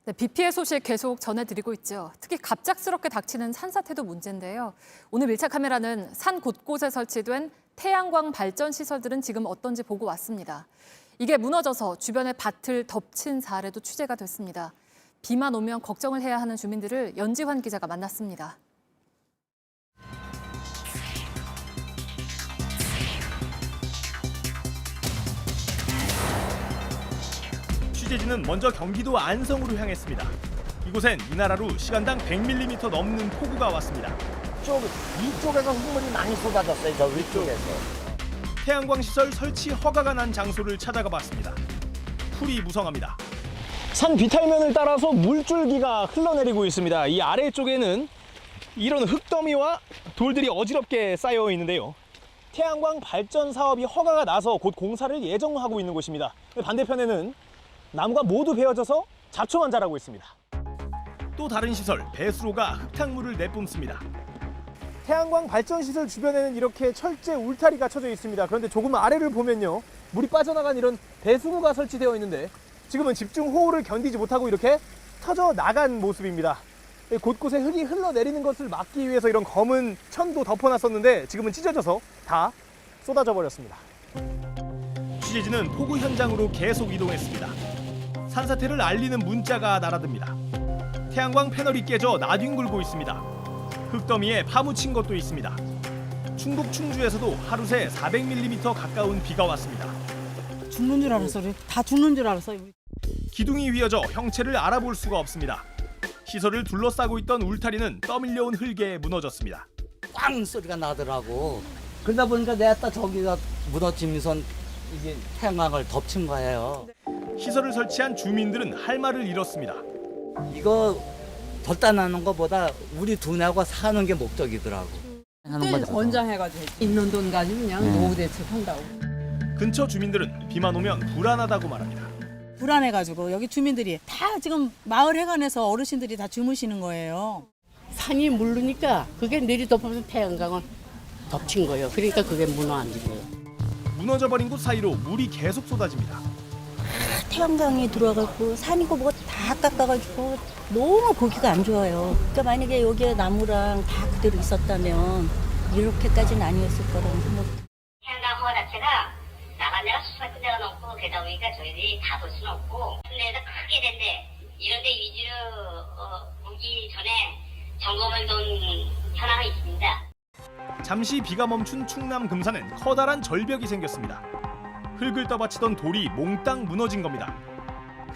네, 비 피해 소식 계속 전해드리고 있죠. 특히 갑작스럽게 닥치는 산사태도 문제인데요. 오늘 밀착 카메라는 산 곳곳에 설치된 태양광 발전 시설들은 지금 어떤지 보고 왔습니다. 이게 무너져서 주변의 밭을 덮친 사례도 취재가 됐습니다. 비만 오면 걱정을 해야 하는 주민들을 연지환 기자가 만났습니다. 취재진은 먼저 경기도 안성으로 향했습니다. 이곳엔 이날 하루 시간당 100mm 넘는 폭우가 왔습니다. 이쪽에서 흙물이 많이 쏟아졌어요. 저 위쪽에서. 태양광 시설 설치 허가가 난 장소를 찾아가 봤습니다. 풀이 무성합니다. 산 비탈면을 따라서 물줄기가 흘러내리고 있습니다. 이 아래쪽에는 이런 흙더미와 돌들이 어지럽게 쌓여 있는데요. 태양광 발전 사업이 허가가 나서 곧 공사를 예정하고 있는 곳입니다. 반대편에는 나무가 모두 베어져서 잡초만 자라고 있습니다. 또 다른 시설 배수로가 흙탕물을 내뿜습니다. 태양광 발전 시설 주변에는 이렇게 철제 울타리가 쳐져 있습니다. 그런데 조금 아래를 보면요, 물이 빠져나간 이런 배수구가 설치되어 있는데 지금은 집중 호우를 견디지 못하고 이렇게 터져 나간 모습입니다. 곳곳에 흙이 흘러내리는 것을 막기 위해서 이런 검은 천도 덮어놨었는데 지금은 찢어져서 다 쏟아져 버렸습니다. 취재진은 폭우 현장으로 계속 이동했습니다. 산사태를 알리는 문자가 날아듭니다. 태양광 패널이 깨져 나뒹굴고 있습니다. 흙더미에 파묻힌 것도 있습니다. 충북 충주에서도 하루 새 400mm 가까운 비가 왔습니다. 죽는 줄 알았어. 다 죽는 줄 알았어. 기둥이 휘어져 형체를 알아볼 수가 없습니다. 시설을 둘러싸고 있던 울타리는 떠밀려온 흙에 무너졌습니다. 꽝 소리가 나더라고. 그러다 보니까 내가 딱 저기가 무너지면서 이게 태양광을 덮친 거예요. 시설을 설치한 주민들은 할 말을 잃었습니다. 이거 덜따나는 것보다 우리 두뇌하고 사는 게 목적이더라고. 하는 거죠. 권장해가지고 있는 돈 가지고 그냥 노후 대책한다고. 근처 주민들은 비만 오면 불안하다고 말합니다. 불안해가지고 여기 주민들이 다 지금 마을 해관에서 어르신들이 다 주무시는 거예요. 산이 물르니까 그게 내리덮으면서 태양광을 덮친 거예요. 그러니까 그게 무너앉은 거예요. 무너져버린 곳 사이로 물이 계속 쏟아집니다. 태양광이 들어와갖고 산이고 뭐가 다 깎아가지고 너무 보기가 안 좋아요. 그러니까 만약에 여기에 나무랑 다 그대로 있었다면 이렇게까지는 아니었을 거라는 생각. 태양광 허가 자체가 나간 데가 수십 같은 데가 넘고 그러다 보니까 저희들이 다 볼 수는 없고 근데에서 크게 된데 이런 데 위주로 오기 전에 점검을 둔 현황이 있습니다. 잠시 비가 멈춘 충남 금산엔 커다란 절벽이 생겼습니다. 흙을 떠받치던 돌이 몽땅 무너진 겁니다.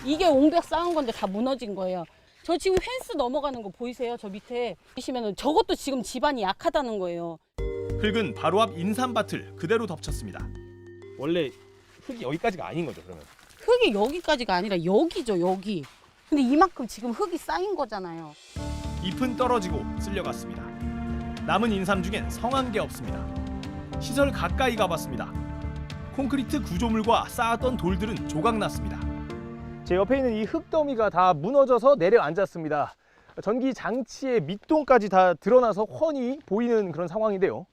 이게 옹벽 쌓은 건데 다 무너진 거예요. 저 지금 펜스 넘어가는 거 보이세요? 저 밑에 보시면은 저것도 지금 집안이 약하다는 거예요. 흙은 바로 앞 인삼밭을 그대로 덮쳤습니다. 원래 흙이 여기까지가 아닌 거죠, 그러면? 흙이 여기까지가 아니라 여기죠, 여기. 근데 이만큼 지금 흙이 쌓인 거잖아요. 잎은 떨어지고 쓸려갔습니다. 남은 인삼 중엔 성한 게 없습니다. 시설 가까이 가봤습니다. 콘크리트 구조물과 쌓았던 돌들은 조각났습니다. 제 옆에 있는 이 흙더미가 다 무너져서 내려앉았습니다. 전기 장치의 밑동까지 다 드러나서 훤히 보이는 그런 상황인데요.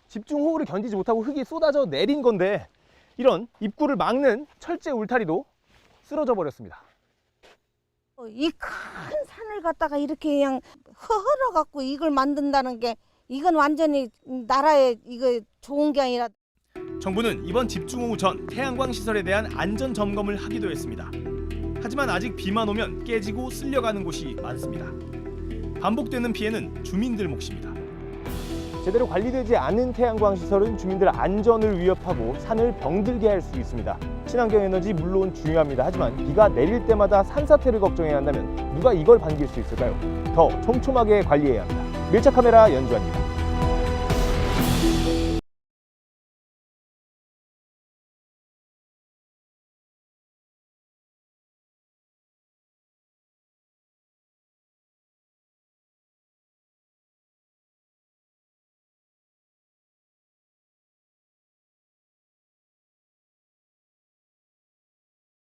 집중 호우를 견디지 못하고 흙이 쏟아져 내린 건데 이런 입구를 막는 철제 울타리도 쓰러져 버렸습니다. 이 큰 산을 갖다가 이렇게 그냥 허허러 갖고 이걸 만든다는 게 이건 완전히 나라에 이거 좋은 게 아니라. 정부는 이번 집중호우 전 태양광 시설에 대한 안전 점검을 하기도 했습니다. 하지만 아직 비만 오면 깨지고 쓸려가는 곳이 많습니다. 반복되는 피해는 주민들 몫입니다. 제대로 관리되지 않은 태양광 시설은 주민들 안전을 위협하고 산을 병들게 할 수 있습니다. 친환경 에너지 물론 중요합니다. 하지만 비가 내릴 때마다 산사태를 걱정해야 한다면 누가 이걸 반길 수 있을까요? 더 촘촘하게 관리해야 합니다. 밀착 카메라 연주합니다.